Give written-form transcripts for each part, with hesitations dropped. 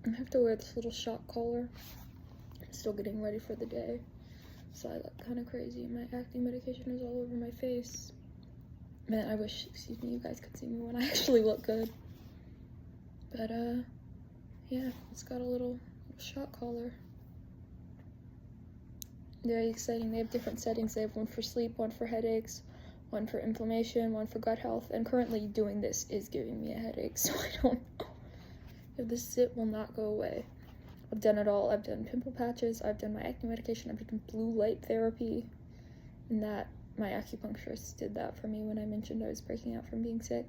I have to wear this little shock collar. I'm still getting ready for the day, so I look kind of crazy. My acne medication is all over my face. Man, I wish, excuse me, you guys could see me when I actually look good. But, yeah, it's got a little shock collar. Very exciting. They have different settings. They have one for sleep, one for headaches, one for inflammation, one for gut health. And currently doing this is giving me a headache, so I don't know if this zit will not go away. I've done it all. I've done pimple patches. I've done my acne medication. I've done blue light therapy. And that, my acupuncturist did that for me when I mentioned I was breaking out from being sick.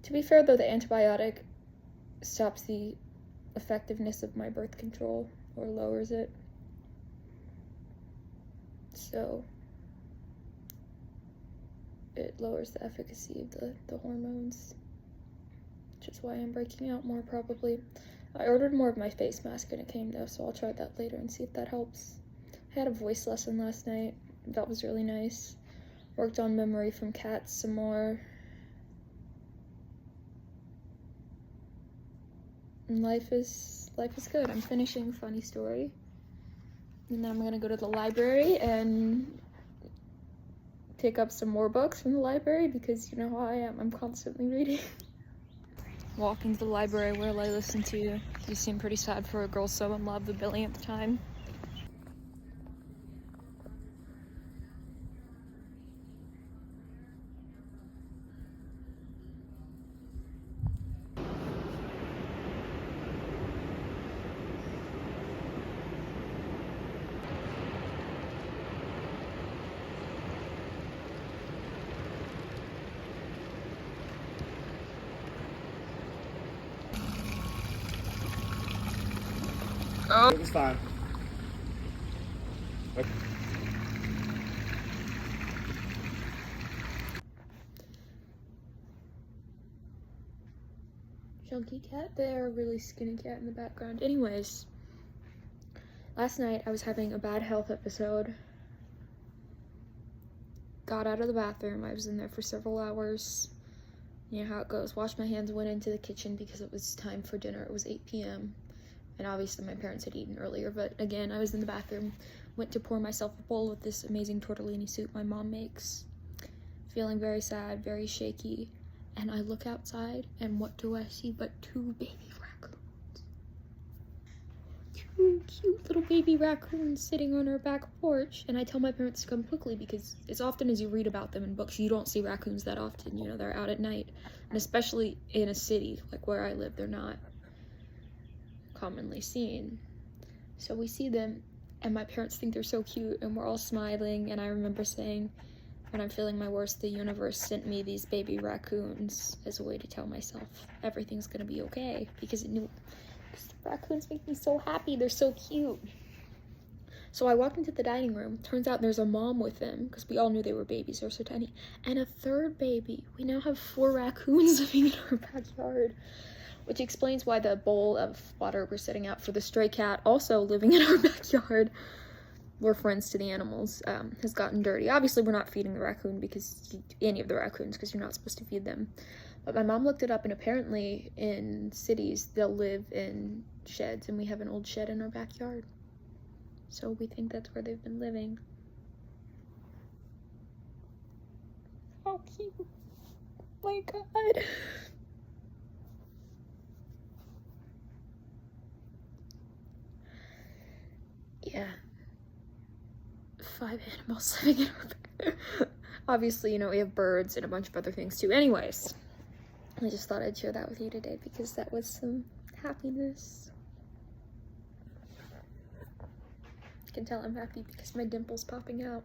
To be fair, though, the antibiotic stops the effectiveness of my birth control, or lowers it. So it lowers the efficacy of the hormones, which is why I'm breaking out more, probably. I ordered more of my face mask and it came though, so I'll try that later and see if that helps. I had a voice lesson last night. That was really nice. Worked on memory from cats some more. And life is good. I'm finishing Funny Story. And then I'm gonna go to the library and pick up some more books from the library because you know how I am. I'm constantly reading. Walking to the library where I listen to You Seem Pretty Sad for a Girl So in Love the billionth time. Oh, it was fine. Okay. Chunky cat there, really skinny cat in the background. Anyways, last night I was having a bad health episode. Got out of the bathroom. I was in there for several hours. You know how it goes. Washed my hands, went into the kitchen because it was time for dinner. It was 8 p.m. And obviously my parents had eaten earlier, but again, I was in the bathroom. Went to pour myself a bowl of this amazing tortellini soup my mom makes. Feeling very sad, very shaky. And I look outside, and what do I see but 2 baby raccoons. 2 cute little baby raccoons sitting on our back porch. And I tell my parents to come quickly because as often as you read about them in books, you don't see raccoons that often. You know, they're out at night. And especially in a city, like where I live, they're not commonly seen. So we see them, and my parents think they're so cute, and we're all smiling. And I remember saying, when I'm feeling my worst, the universe sent me these baby raccoons as a way to tell myself everything's gonna be okay, because it knew, because the raccoons make me so happy. They're so cute. So I walked into the dining room. Turns out there's a mom with them, because we all knew they were babies. They're so tiny. And a third baby. We now have 4 raccoons living in our backyard, which explains why the bowl of water we're setting out for the stray cat, also living in our backyard, we're friends to the animals, has gotten dirty. Obviously, we're not feeding the raccoon any of the raccoons, because you're not supposed to feed them. But my mom looked it up, and apparently in cities, they'll live in sheds, and we have an old shed in our backyard. So we think that's where they've been living. How cute. My God. Yeah. 5 animals living in our backyard. Obviously, you know, we have birds and a bunch of other things too. Anyways, I just thought I'd share that with you today because that was some happiness. You can tell I'm happy because my dimple's popping out.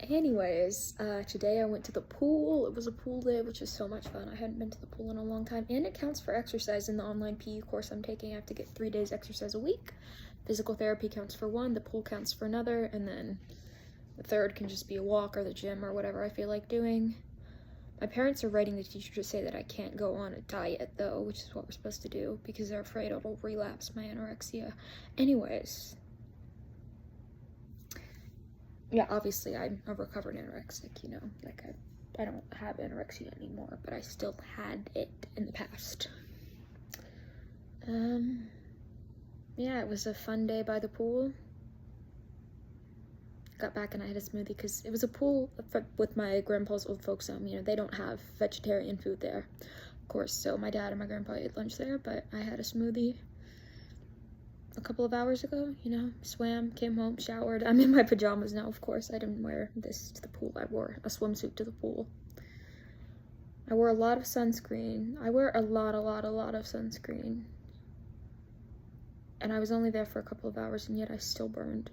Anyways, today I went to the pool. It was a pool day, which was so much fun. I hadn't been to the pool in a long time, and it counts for exercise in the online PE course I'm taking. I have to get 3 days exercise a week. Physical therapy counts for 1, the pool counts for another, and then the third can just be a walk or the gym or whatever I feel like doing. My parents are writing the teacher to say that I can't go on a diet, though, which is what we're supposed to do, because they're afraid it'll relapse my anorexia. Anyways, yeah, obviously I'm a recovered anorexic, you know, like I don't have anorexia anymore, but I still had it in the past. Yeah, it was a fun day by the pool. Got back and I had a smoothie because it was a pool with my grandpa's old folks home. You know, they don't have vegetarian food there, of course. So my dad and my grandpa ate lunch there, but I had a smoothie a couple of hours ago. You know, swam, came home, showered. I'm in my pajamas now, of course. I didn't wear this to the pool. I wore a swimsuit to the pool. I wore a lot of sunscreen. I wear a lot of sunscreen. And I was only there for a couple of hours, and yet I still burned.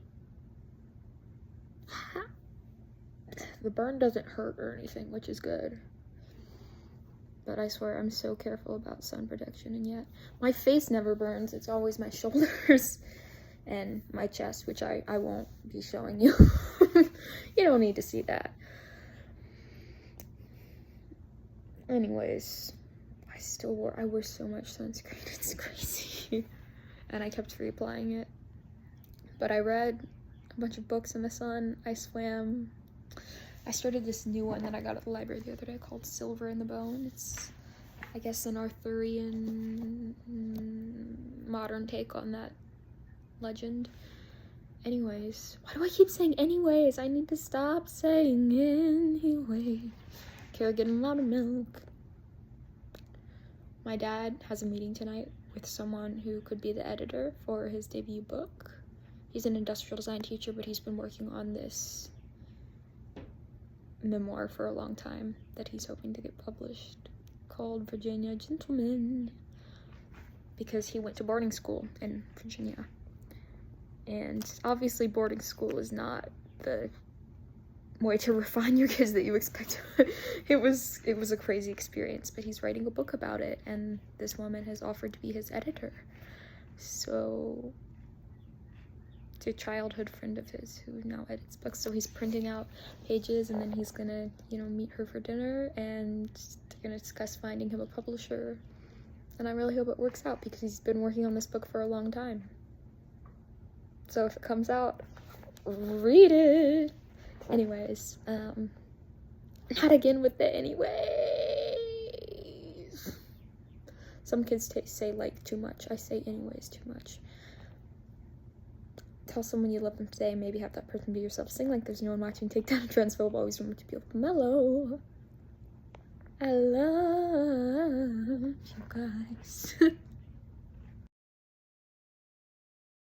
The burn doesn't hurt or anything, which is good. But I swear I'm so careful about sun protection, and yet my face never burns. It's always my shoulders and my chest, which I won't be showing you. You don't need to see that. Anyways, I wear so much sunscreen, it's crazy. And I kept reapplying it. But I read a bunch of books in the sun. I swam. I started this new one that I got at the library the other day called Silver in the Bone. It's, I guess, an Arthurian modern take on that legend. Anyways, why do I keep saying anyways? I need to stop saying anyway. Kara getting a lot of milk. My dad has a meeting tonight with someone who could be the editor for his debut book. He's an industrial design teacher, but he's been working on this memoir for a long time that he's hoping to get published, called Virginia Gentleman, because he went to boarding school in Virginia. And obviously boarding school is not the way to refine your kids that you expect. It was a crazy experience, but he's writing a book about it, and this woman has offered to be his editor. So it's a childhood friend of his who now edits books, so he's printing out pages, and then he's gonna, you know, meet her for dinner, and they're gonna discuss finding him a publisher. And I really hope it works out, because he's been working on this book for a long time. So if it comes out, read it. Anyways, not again with the anyways. Some kids say like too much. I say anyways too much. Tell someone you love them today, maybe have that person be yourself. Sing like there's no one watching, take down a transphobe, always remember to be mellow. I love you guys.